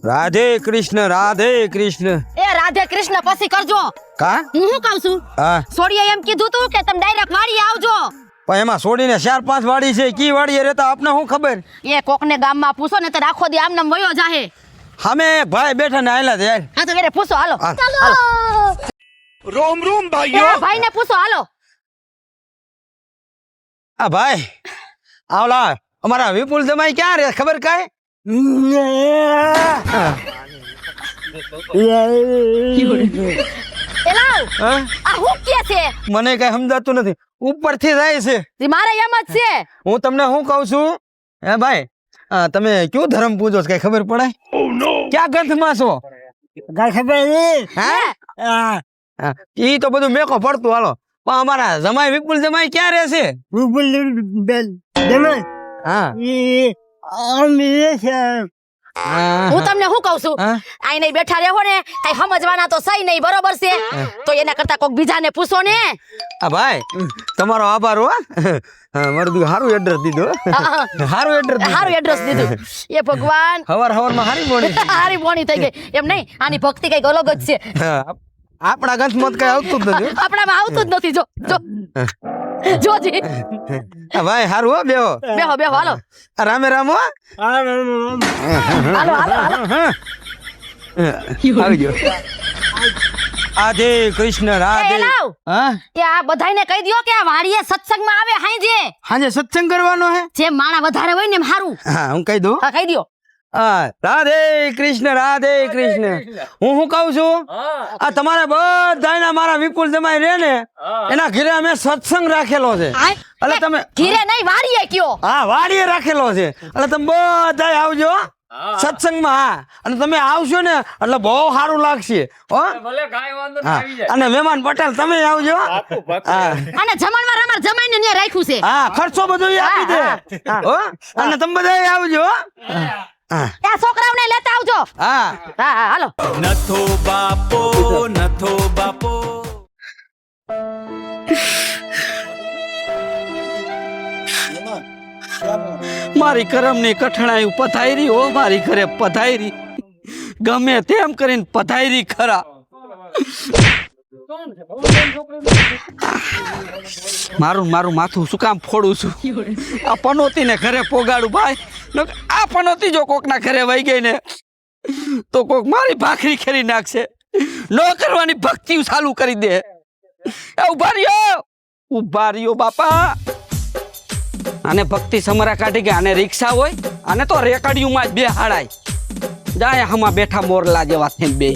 રાધે કૃષ્ણ એ રાધે કૃષ્ણ પછી કરજો કા હું શું કહું છું હા સોડીએ એમ કીધું તું કે તમે ડાયરેક્ટ વાડીએ આવજો પણ એમાં છોડીને 4-5 વાડી છે કી વાડીએ રહેતા આપને શું ખબર એ કોકને ગામમાં પૂછો ને તો આખો દી આમ નામ વયો જાહે સામે એક ભાઈ બેઠા ને આયલા છે યાર હા તો વેરે પૂછો હાલો હા. ચાલો રોમ એ ભાઈઓ ભાઈને પૂછો હાલો આ ભાઈ આવલા અમારા વિપુલ જમાઈ ક્યાં રે ખબર કાંઈ એલાવ હા? આ હું કે છે મને કઈ સમજાતું નથી ઉપરથી જાય છે જી મારા એમ જ છે હું તમને શું કહું છું હે ભાઈ તમે ક્યું ધર્મ પૂજો છો કઈ ખબર પડે ક્યાં ગ્રંથમાં છો કઈ ખબર નહીં હા ઈ તો બધું મેકો પડતું હાલો પણ અમારા જમાઈ વિપુલ જમાઈ ક્યાં રહે છે હા હું તમને શું કહું છું હા? આઈ નહીં બેઠા રહેવો ને કઈ સમજવાના તો સહી નહીં બરોબર છે તો એના કરતા કોક બીજાને પૂછો ને આ ભાઈ તમારો આભાર હો મારું સારું એડ્રેસ દીધું સારું એડ્રેસ સારું એડ્રેસ દીધું એ ભગવાન હવારમાં હારી બોલી હારી બોણી થઈ ગઈ એમ નહીં આની ભક્તિ કઈક અલગ જ છે આપણા ગંથમાં કઈ આવતું જ નથી આપણામાં આવતું જ નથી જો જો જોજી આ ભાઈ સારું હો બેહો બેહો બેહો હાલો આ રામે રામ હો હાલો હાલો હાલો આવી ગયો રાધે કૃષ્ણ એ રાધે લાવ હા એ આ બધાયને કહી દ્યો કે આ વાડીએ સત્સંગમાં આવે હાંજે હાજે સત્સંગ કરવાનો હે જે માણા વધારે હોય ને એમ હારું હા હું કહી દઉં હા કહી દ્યો રાધે કૃષ્ણ હું શું કહું છું આ તમારે બધાયના મારા વિપુલ જમાઈ રે ને એના ઘરે અમે સત્સંગ રાખેલો છે એટલે તમે ઘીરે નહીં વાડીએ કયો હા વાડીએ રાખેલો છે એટલે તમે બધાય આવજો સત્સંગમાં હા અને તમે આવશો ને એટલે બહુ સારું લાગશે હો હા અને મહેમાન પટેલ તમે આવજો હા અને જમણવાર અમાર જમાઈને ન્યા રાખ્યું છે હા ખર્ચો બધો ઈ આપી દે હો અને તમે બધા આવજો હા આ છોકરાઓને લેતા આવજો હા હા હા હાલો નથો બાપો મારી કરમની કઠણાઈ પધાયરી હો મારી ઘરે પધાયરી ગમે તેમ કરીને પધાયરી ખરા મારું માથું શું કામ ફોડું છું આ પનોતી ને ઘરે પોગાડું ભાઈ આ પનોતી જો કોકના ઘરે વહી ગઈ ને તો કોક મારી ભાખરી ખેરી નાખશે ન કરવાની ભક્તિ ચાલુ કરી દે ઉભા રહ્યો બાપા આને ભક્તિ સમરા કાઢી ગયા આને રિક્ષા હોય આને તો રેકડિયુંમાં જ બે હાડાય જાય હમા બેઠા મોરલા જેવા થઈને બે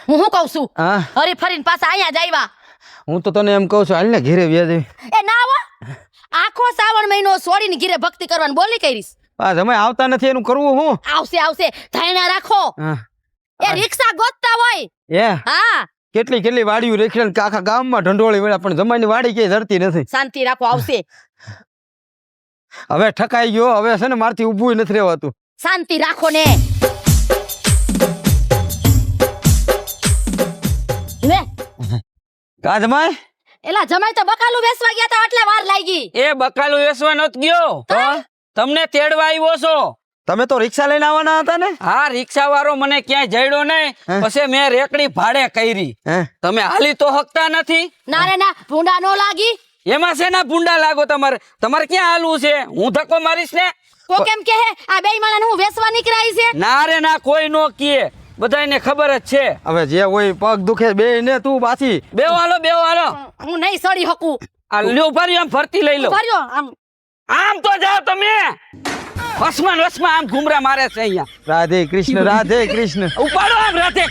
હું શું કહું છું હા હરી ફરીને પાછા અહીંયા જ આવ્યા હું તો તને એમ કહું છું હાલ ને ઘેરે વ્યાજ એ ના હો આખો શ્રાવણ મહિનો છોડીને ઘીરે ભક્તિ કરવાની બોલી કરીશ આ તમે આવતા નથી એનું કરવું હું આવશે આવશે ધૈણા રાખો હા એ રિક્ષા ગોતતા હોય એ હા કેટલી વાડીઓ રેખી ને આખા ગામમાં ઢંઢોળી વળ્યા પણ જમાની વાડી ક્યાંય ધરતી નથી શાંતિ રાખો આવશે હવે ઠકાઈ ગયો હવે છે ને મારથી ઊભું નથી રહેવાતું શાંતિ રાખો ને લે કા જમાઈ એલા જમાઈ તો બકાલું વેચવા ગયા તા એટલે વાર લાગી એ બકાલું વેચવા નત ગયો તમને તેડવા આવ્યો છો તમે તો રિક્ષા લઈને આવવાના હતા ને હા રિક્ષા વાળો મને ક્યાંય જડ્યો નહીં પછી મેં રેકડી ભાડે કરી હે તમે હાલી તો હકતા નથી ના રે ના ભૂંડા નો લાગી એમાં શેના ભૂંડા લાગો તમારે ક્યાં હાલવું છે હું ધક્કો મારીશ ને તો કેમ કે હે આ બેય માણસ હું વેચવા નીકળાઈ છે ના રે ના કોઈ નો કીએ બધાને ખબર જ છે હવે જે હોય પગ દુખે બે ને તું પાછી બેહો હાલો હું નહીં સડી હકું આ લ્યો ભરી આમ ફરતી લઈ લો ભર્યો આમ આમ તો જાઓ તમે વસમાં આમ ઘુમરા મારે છે અહીંયા રાધે કૃષ્ણ ઉપાડો આમ રાધે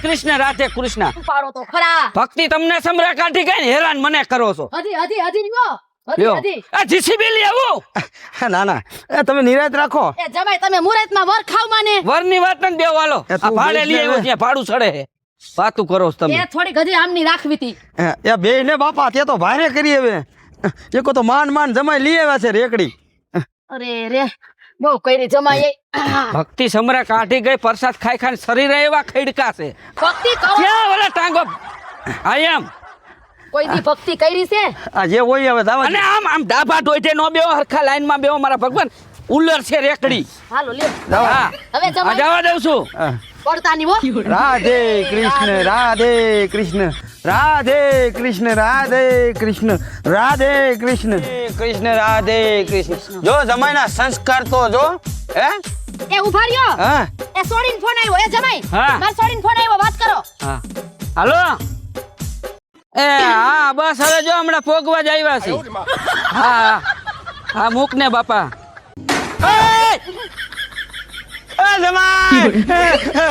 કૃષ્ણ ઉપાડો તો ખરા ભક્તિ તમને સમરા કાઢી ગઈ ને હેરાન મને કરો છો હજી લ્યો લ્યો હજી આ જીસીબી લઈ આવું ના એ તમે નિરાત રાખો એ જમાઈ તમે મુરતમાં વર ખાવ માને વરની વાત નથી બેવ હાલો એ તું આ ભાડે બેસ લઈ ને આવ્યો હવે. ત્યાં ભાડું ચડે છે વાતું કરો છો તમે એ થોડી ગધી આમની રાખવી હતી એ બે ને બાપા તે તો ભારે કરી હવે એકો તો માંડ જમાઈ લઈ આવ્યા છે રેકડી અરે રે બહુ કરી જમાઈ ભક્તિ સમરા કાઢી ગઈ પ્રસાદ ખાઈ શરીર એવા ખડકા છે ભક્તિ કરો ક્યાં ઓલા ટાંગો આઈ એમ કોઈ દી ભક્તિ કરી છે આ જે હોય હવે દાવા અને આમ ડાભા ઢોઈઠે નો બેહો હરખા લાઈનમાં બેહો મારા ભગવાન ઉલર છે રેકડી. હાલો લ્યો હા હવે આ જમાઈ જવા દઉં છું. પડતા ની હો રાધે કૃષ્ણ રાધે કૃષ્ણ રાધે કૃષ્ણ રાધે કૃષ્ણ રાધે કૃષ્ણ કૃષ્ણ રાધે કૃષ્ણ. જો જમાઈના સંસ્કાર તો જો હે એ ઉભા રહ્યો હા એ સોડીન ફોન આવ્યો એ જમાઈ હા. માર સોડીન ફોન આવ્યો વાત કરો હા હાલો એ હા બસ હવે જો હમણાં પોગવા જ આવ્યા છે. હા હા મૂક ને બાપા. જમાઈ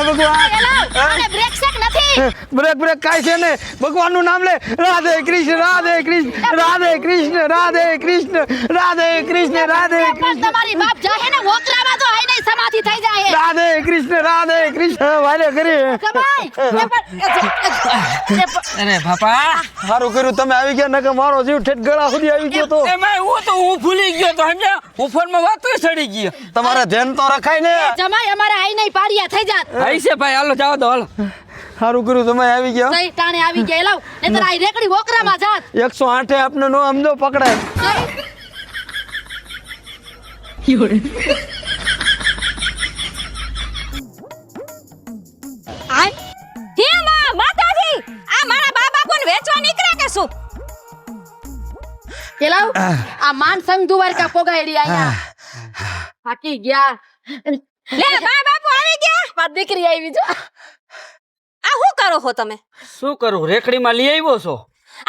ભગવાન એલા આને બ્રેક શેક નથી બ્રેક બ્રેક કાઈ છે ને ભગવાનનું નામ લે રાધે કૃષ્ણ રાધે કૃષ્ણ રાધે કૃષ્ણ રાધે કૃષ્ણ રાધે કૃષ્ણ રાધે પણ કૃષ્ણ તમારી બાપ જાહે ને વોકરામાં તો આઈ નહીં સમાધિ થઈ જાય રાધે કૃષ્ણ વાલે કરી જમાઈ અરે બાપા સારું કર્યું તમે આવી ગયા નકર મારો જીવ ઠેઠ ગળા સુધી આવી ગયો તો એમાં હું ભૂલી ગયો તો સમજ્યા. હું ફોનમાં વાતો ચડી ગયો. તમારે ધ્યાન તો રખાય ને જમાઈ અમારે આઈ નહીં પાડિયા થઈ જાત આઈ છે ભાઈ હાલો જાવ દો હાલો. સારું કર્યું તમે આવી ગયા સહી ટાણે આવી ગયા લાવ નહીતર આ રેકડી વોકરામાં જાત 108 આપને નો સમજો પકડાય હે માં માતાજી આ મારા બા બાપુને વેચવા નીકળ્યા કે શું? કે લાવ આ માન સંગ દ્વારકા પોગાડી આયા થાકી ગયા લે બા બાપુ આવી ગયા. મારી દીકરી આવી જો આ શું કરો છો તમે? શું કરું રેકડીમાં લઈ આવ્યો છો.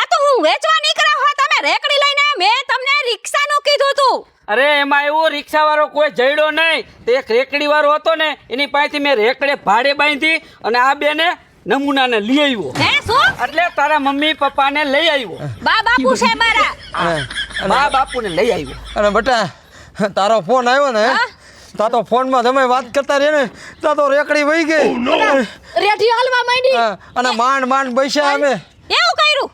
આ તો હું વેચવા નીકળ્યા હો તમે રેકડી લઈને મેં તમને રિક્ષાનું કીધું તું. અરે એમાં એવું રિક્ષા વાળો કોઈ જડ્યો નહીં. તે એક રેકડી વાળો હતો ને એની પાસેથી મેં રેકડે ભાડે બાંધી અને આ બેને નમૂનાને લઈ આવ્યો. હે શું? એટલે તારા મમ્મી પપ્પાને લઈ આવ્યો. બા બાપુ છે મારા. મા બાપુને લઈ આવ્યો. અને બટા તારો ફોન આવ્યો ને તા તો ફોનમાં તમે વાત કરતા રહે ને તા તો રેકડી વહી ગઈ રેઠી હાલવા માંડી અને માંડ માંડ પૈસા અમે એવું કર્યું?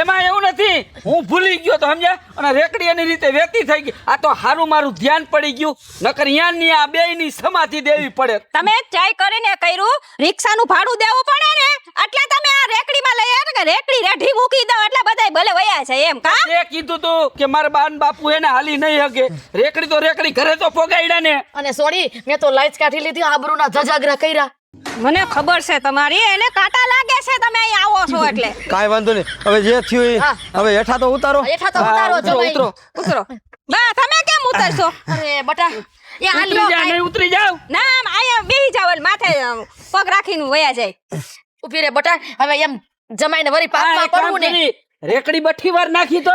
એમાં એવું નથી. હું ભૂલી ગયો તો સમજ્યા અને રેકડી એની રીતે વેતી થઈ ગઈ. આ તો હારું મારું ધ્યાન પડી ગયું નકર યાની આ બેયની સમાધિ દેવી પડે. તમે ચાય કરીને કર્યું રિક્ષાનું ભાડું દેવું પડે ને એટલે તમે આ રેકડીમાં લઈ આવ્યા કે રેકડી રેઢી મૂકી દો એટલે બધાય ભલે વયા છે એમ કા? તે કીધું તું કે મારા બાન બાપુ એને હાલી નહીં હકે. રેકડી તો રેકડી ઘરે તો પોગાડ્યા ને. અને સોડી મેં તો લાઈટ કાઢી લીધી આબરૂના જજાગરા કર્યા મને ખબર છે તમારી એને કાંટા લાગે છે તમે અહીં આવો છો એટલે. કાઈ વાંધો નહીં હવે જે થયું એ હા. હવે હેઠા તો ઉતારો હેઠા તો ઉતારો જમાઈ ઉતરો. બા તમે કેમ ઉતરશો? અરે બટા એ ઉતરી હાલ્યો જા નહીં ઉતરી જાવ. ના અહીંયા બેહી જાવ એટલે માથે પગ રાખીને વયા જાય. ઉભી રે બટા હવે એમ જમાઈને વરી આ પાકમાં એક કામ પડવું ને કરી. રેકડી બઠી વાર નાખી તો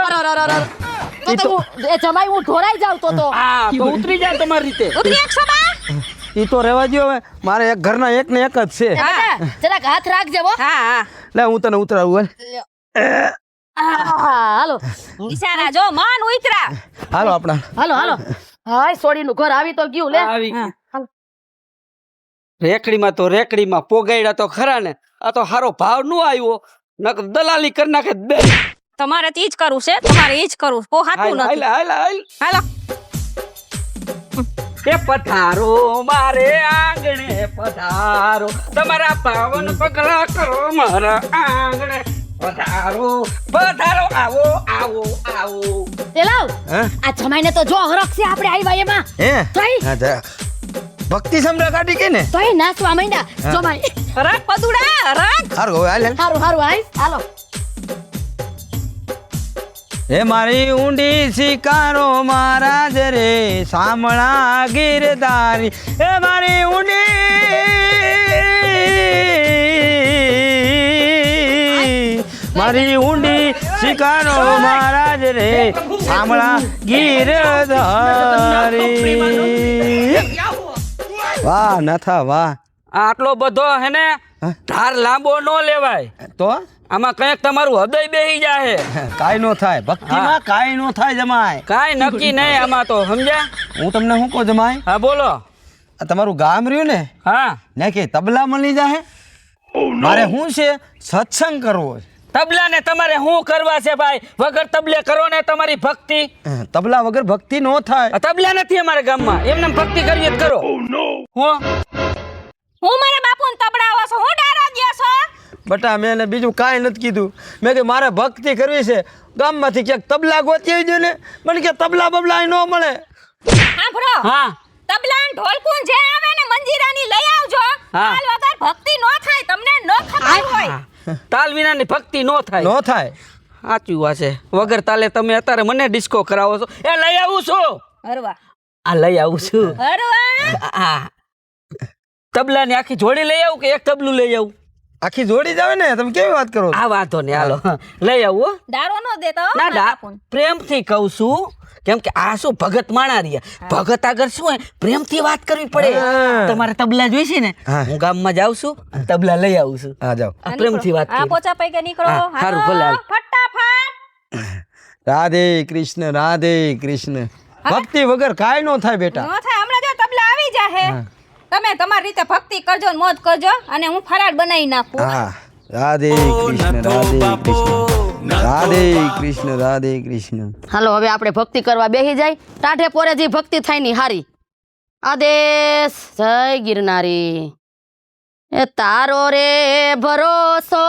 તો હું એ જમાઈ હું ઢોરાઈ જાવ તો હા તો ઉતરી જાય તમારી રીતે. ઉતરી એકસો બા. ઈ તો રહેવા દ્યો હવે મારે એક ઘરના એક ને એક જ છે એ બટા જરાક હાથ રાખજે હો હા હા લે હું તને ઉતરાવું હાલો ઈશારા જો માન ઉતરા. હાલો આપણા હાલો હાલો હાય સોડીનું ઘર આવી તો ગયું લે આવી ગઈ. રેકડીમાં તો રેકડીમાં પોગાડ્યા તો ખરા ને. આ તો હારો ભાવ નો આવ્યો નકર દલાલી કરી નાખે બે. તમારે ઈ જ કરવું છે તમારે ઈ જ કરવું કો હાથું હાલ નથી. હાલ હાલ હાલો એ પધારો મારે આંગણે પધારો તમારા પાવન પગલા કરો મારા આંગણે પધારો પધારો આવો આવો આવો. તે લાવ હે આ જમાઈને તો જો હરખ છે આપણે આવ્યા એમાં હે તોય હા જા ભક્તિ સમરા કાઢી કે ને તોય નાચવા માંડ્યા જમાઈ રખ પદુડા રખ. હારું હવે હાલ હારું હારું આય હાલો હે મારી ઊંડી શિકારો મહારાજ રે સામળા ગીરધારી હે મારી ઊંડી શિકારો મહારાજ રે સામળા ગીરધારી વાહ નથા વાહ આટલો બધો હે ને ધાર લાંબો નો લેવાય. તો આમાં કઈક તમારું હૃદય બેહી જાય. કાઈ નો થાય ભક્તિમાં કાઈ નો થાય જમાય કાઈ નક્કી નહીં આમાં તો સમજ્યા. હું તમને શું કહું જમાય હા બોલો. આ તમારું ગામ રહ્યું ને હા ને કે તબલા મળી જાહે મારે શું છે સત્સંગ કરવો છે તબલા ને તમારે શું કરવા છે ભાઈ? વગર તબલે કરો ને તમારી ભક્તિ. તબલા વગર ભક્તિ નો થાય આ તબલા નથી અમારા ગામમાં. એમને ભક્તિ કરવી જ કરો. હું હું મારા બાપુને તબડાવો છો હું ડારા દ્યો છો. બટા મેં એને બીજું કાંઈ નથી કીધું મેં કે મારે ભક્તિ કરવી છે ગામમાંથી ક્યાંક તબલા ગોતી આવી દે ને મને કે તબલા બબલા અહીં ન મળે આ સાંભળો હા તબલા ને ઢોલકું જે આવે ને મંજીરાની લઈ આવજો હા. તાલ વગર ભક્તિ નો થાય તમને ન ખબર હોય તાલ વિનાની ભક્તિ નો થાય નો થાય. સાચું વાત છે વગર તાલે તમે અત્યારે મને ડિસ્કો કરાવો છો એ લઈ આવું છું હરવા આ લઈ આવું છું હરવા આ તબલાની આખી જોડી લઈ આવું કે એક તબલું લઈ આવું આખી જોડી જ આવે ને, તમે કેવી વાત કરો છો? આ વાંધો નહીં હાલો લઈ આવું હો. દારો નો દેતો હો, ના મારા ના બાપુને. પ્રેમથી કહું છું કેમ કે આ શું ભગત માણા રહ્યા ભગત આગળ શું હોય પ્રેમથી વાત કરવી પડે હા. તમારે તબલા જોઈશે ને હા. હું ગામમાં જાઉં છું અને તબલા લઈ આવું છું હા જાઓ. આ પ્રેમથી વાત આ કરી પોચા પૈકે નીકળો હા, હારું, ભલે હાલ. ફટાફટ રાધે કૃષ્ણ રાધે કૃષ્ણ. ભક્તિ વગર કાંઈ નો થાય બેટા. નો થાય હમણાં જો તબલા આવી જાહે તમે તમારી રીતે ભક્તિ કરજો ને મોજ કરજો અને હું ફરાળ બનાવી નાખું હા રાધે કૃષ્ણ રાધે કૃષ્ણ રાધે કૃષ્ણ રાધે કૃષ્ણ. હાલો હવે આપણે ભક્તિ કરવા બેસી જાય ટાઢે પોરે જે ભક્તિ થાય ની હારી આદેશ જય ગિરનારી એ તારો રે ભરોસો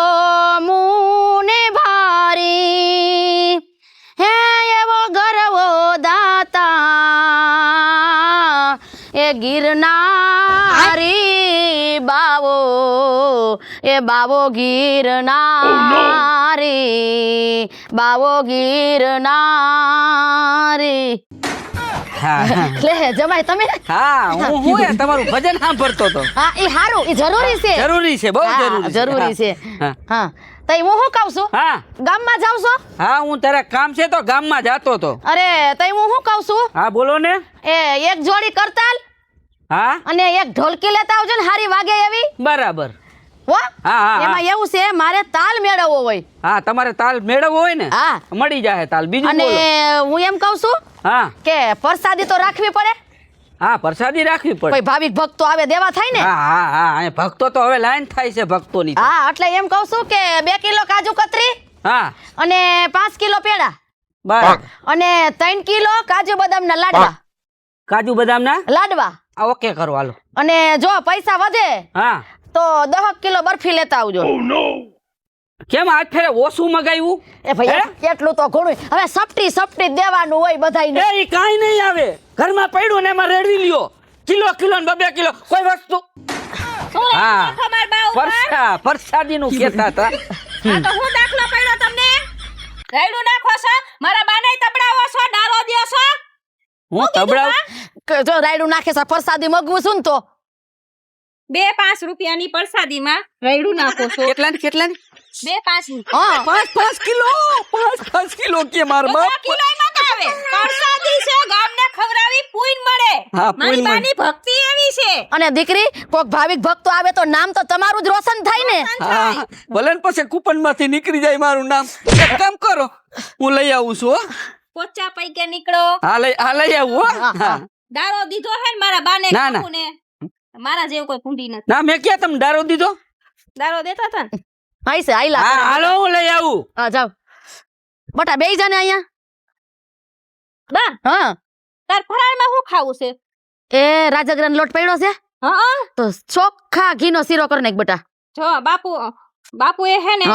મુને ભારી હે એવો ગરવો દાતા એ ગિરનારી બાવો એ બાવો ગિરનારી બાવો ગિરનારી હા લે જમાય તમે હા હું તમારું ભજન સાંભળતો હતો હા એ હારું એ જરૂરી છે જરૂરી છે બહુ હા, જરૂરી જરૂરી છે હા. હા તઈ હું શું કહું છું હા ગામમાં જાવ છો હા હું તારા કામ છે તો ગામમાં જાતો હતો અરે તઈ હું શું કહું છું હા બોલો ને એ એક જોડી કરતાલ હા અને એક ઢોલકી લેતા આવજો ને હારી વાગે એવી બરાબર હો હા, હા. એમાં એવું છે મારે તાલ મેળવવો હોય હા તમારે તાલ મેળવવો હોય ને હા. મળી જાય તાલ બીજું અને બોલો હું એમ કહું છું હા કે પ્રસાદી તો રાખવી પડે હા પ્રસાદી રાખવી પડે કોઈ ભાવિક ભક્તો આવે દેવા થાય ને હા હા હા અહીં ભક્તો તો હવે લાઈન થાય છે ભક્તોની તો. હા એટલે એમ કહું છું કે 2 કિલો કાજુ કતરી હા અને 5 કિલો પેડા બરાબર અને 3 કિલો કાજુ બદામના લાડવા કાજુ બદામના લાડવા આ ઓકે કરો હાલો અને જો પૈસા વધે હા તો 10 કિલો બરફી લેતા આવજો કેમ આજ ફેરે ઓછું મગાવ્યું એ ભાઈ એટલું તો ઘણું હવે સપટી દેવાનું હોય બધાયને એ કાઈ નહીં આવે ઘરમાં પડ્યું ને એમાં રેડી લ્યો કિલો ને 2 કિલો કોઈ વસ્તુ શું હા. રાખો મારા બા ઉપર? પરસાદીનું કહેતા હતા આ તો હું દાખલો પડ્યો તમને રાયડું નાખો છો મારા બાને તબડાવો છો ડારો દ્યો છો હું તબડાવ જો રાયડું નાખે છે પ્રસાદી મગવું છું ને તો 2-5 રૂપિયાની પરસાદીમાં રાયડું નાખો છો કેટલાની 2-5 ની હા 5 કિલો 5 કિલો કે માર બાપ કિલોય મગાવે પરસાદી છે ગામને ખવરાવી પૂઈન મળે હા, મારી પૂઈન મળે. બાની ભક્તિ એવી છે અને દીકરી કોક ભાવિક ભક્તો આવે તો નામ તો તમારું જ રોશન થાય ને હા ભલે ને પછી કૂપન માંથી નીકળી જાય મારું નામ એક કામ કરો હું લઈ આવું છું હો. પોચા પૈકે નીકળો હા લઈ આવું હો. હા. દારો દીધો હે ને મારા બાને ના, ના. ખાવું ને મારા જેવું કોઈ કુંડી નથી ના મેં ક્યાં તમને દારો દીધો દારો દેતા હતા ને હાઈ છે આઈલા હા હાલો હું લઈ આવું હા જાવ બટા બેહી જા ને અહીંયા બા હા તાર ફરાળમાં શું ખાવું છે એ રાજગરાનો લોટ પડ્યો છે હા તો ચોખ્ખા ઘીનો શીરો કરી નાખ બેટા જો બાપુ એ હે ને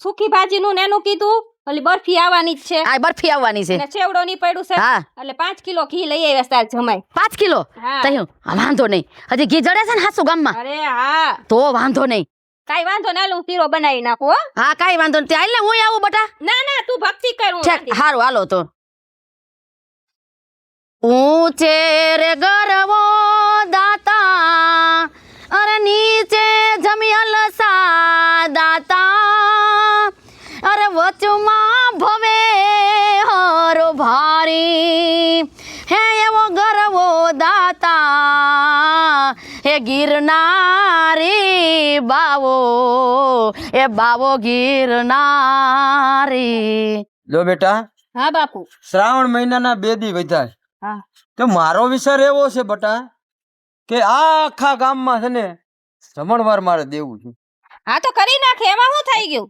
સુકી ભાજીનું ને એનું કીધું ઓલી બરફી આવવાની જ છે આ બરફી આવવાની છે અને ચેવડો ની પડ્યું છે હા એટલે 5 કિલો ઘી લઈ આવ્યા તાર જમાઈ 5 કિલો હા. તઈ વાંધો નહીં હજી ઘી જડે છે ને હાસુ ગામમાં અરે હા તો વાંધો નહીં કાઈ વાંધો ના હું શીરો બનાવી નાખું હો હા કાઈ વાંધો નહીં હાલ ને હું આવું બટા ના ના તું ભક્તિ કર હું ઠેક હારું હાલો તો ઊંચે રે ગરવો દાતા અરે નીચે જમિયલ સા દાતા અરે વચમાં ભવે હરો ભારી હે એવો ગરવો દાતા હે ગિરનારી બાવો એ બાવો ગિરનારી જો બેટા હા બાપુ શ્રાવણ મહિનાના 2 દી વધ્યા છે. હા તો મારો વિચાર એવો છે બટા કે આખા ગામમાં છે ને જમણવાર મારે દેવું છે. હા તો કરી નાખે એમાં શું થઈ ગયું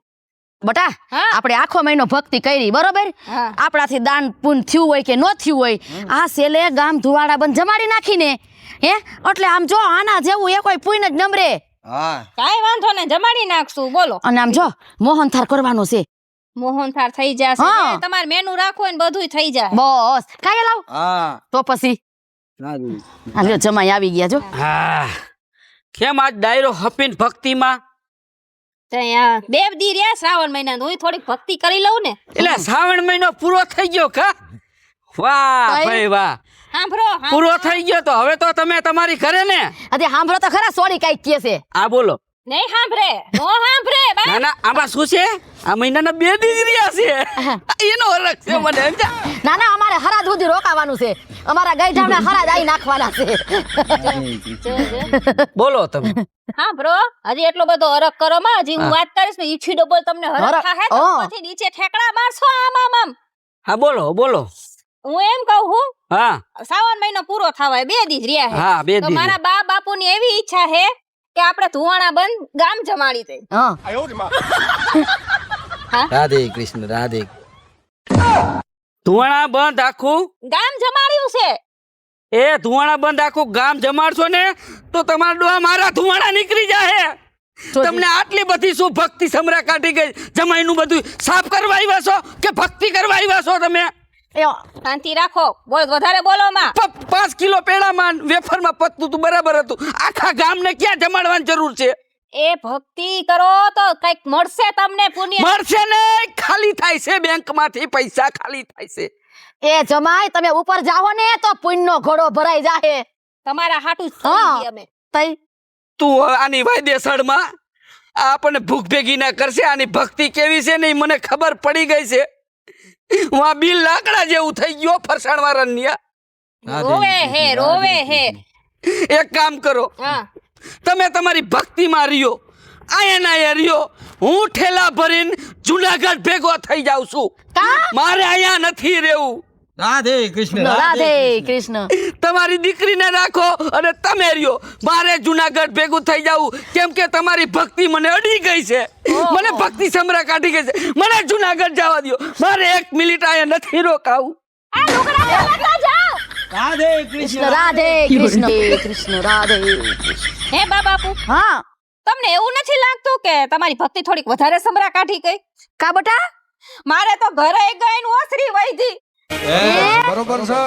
બટા હા. આપણે આખો મહિનો ભક્તિ કરી બરોબર હા. આપણાથી દાન પુણ્ય થયું હોય કે ન થયું હોય આ સેલે ગામ ધુવાડા બંધ જમાડી નાખીને હે એટલે આમ જો આના જેવું એ કોઈ પુણ્ય જ નમરે હા કાઈ વાંધો ને જમાડી નાખશું બોલો અને આમ જો મોહનથાળ કરવાનો છે મોહન થાળ થઈ જશે હા. તમારે મેનુ રાખો ને બધુંય થઈ જાય બસ કાંઈ લાવ હા તો પછી આ લ્યો જમાઈ આવી ગયા જો. હા કેમ આજ ડાયરો હપીન ભક્તિમાં? ત્યાં બે દી રહ્યા શ્રાવણ મહિના હું થોડીક ભક્તિ કરી લઉં ને. એટલે શ્રાવણ મહિનો પૂરો થઈ ગયો કા? વાહ કઈ? ભાઈ વાહ, સાંભળો પૂરો થઈ ગયો તો હવે તો તમે તમારી ઘરે ને. અરે સાંભળો તો ખરા સોડી કઈક કે છે. આ બોલો. નહીં સાંભળે નો સાંભળે બા. ના ના આમાં શું છે? આ મહિનાના 2 દી રહ્યા છે એનો અલગ છે મને સમજા. ના ના અમારે હરાજ સુધી રોકાવાનું છે. અમારા ગઈઢામને હરાજ આઈ નાખવાના છે. બોલો તમે. સાંભળો હજી એટલો બધો હરખ કરો માં. હજી હું વાત કરીશ ને ઈછી ડબલ તમને હરખ હરખ, થાહે તો હા. પછી નીચે ઠેકડા મારશો આમ. હા બોલો બોલો. હું એમ કહું હું હા શ્રાવણ મહિનો પૂરો થવાય 2 દી જ રહ્યા હે. હા 2 તો દી. મારા બા બાપુની એવી ઈચ્છા હે કે આપણે ધુવાણા બંધ ગામ જમાડી દે. હા રાધે કૃષ્ણ રાધે. ધુવાણા બંધ આખું ગામ જમાડ્યું છે. એ ધુવાણા બંધ આખું ગામ જમાડશો ને તો તમારા ડોહા મારા ધુવાણા નીકળી જાય. તમને આટલી બધી શું ભક્તિ સમરા કાઢી ગઈ? જમાઈનું બધું સાફ કરવા આવ્યા છો કે ભક્તિ કરવા આવ્યા છો તમે? એ શાંતિ રાખો. બોલ વધારે બોલો માં. 5 કિલો પેડામાં વેફરમાં પતતું તું બરાબર હતું. આખા ગામને ક્યાં જમાડવાની જરૂર છે? એ ભક્તિ કરો તો કઈક મળશે તમને પુણ્ય. મળશે ને ખાલી થાય છે બેંકમાંથી પૈસા ખાલી થાય છે. એ જમાઈ તમે ઉપર જાઓ ને તો પુણ્યનો ઘોડો ભરાઈ જાહે. તમારા હાટું જ હા. કરી અમે. તઈ તું આની વાયદેસળમાં આ આપણને ભૂખ ભેગી ના કરશે. આની ભક્તિ કેવી છે ને ઈ મને ખબર પડી ગઈ છે. હું આ બિલ લાકડા જેવું થઈ ગયો ફરસાણ વાળા. રોવે હે રોવે હે. એક કામ કરો, હા તમે તમારી ભક્તિમાં રહ્યો, આયા રહ્યો. હું ઠેલા ભરીને જુનાગઢ ભેગો થઈ જાઉં છું. મારે અહીંયા નથી રહેવું. રાધે કૃષ્ણ રાધે કૃષ્ણ. તમારી દીકરીને રાખો અને તમે રહ્યો. મારે જુનાગઢ ભેગું થઈ જવું કેમ કે તમારી ભક્તિ મને અડી ગઈ છે. મને ભક્તિ સમરા કાઢી ગઈ છે. મને જુનાગઢ જવા દો. મારે 1 મિનિટ અહીંયા નથી રોકાવું. આ લુગડા લેતા જાઓ. રાધે કૃષ્ણ રાધે કૃષ્ણ કૃષ્ણ રાધે કૃષ્ણ. હે બા બાપુ હા તમને એવું નથી લાગતું કે તમારી ભક્તિ થોડીક વધારે સમરા કાઢી ગઈ? કા બટા મારે તો ઘરે ગઈને ઓસરી વૈધી. બરોબર છે.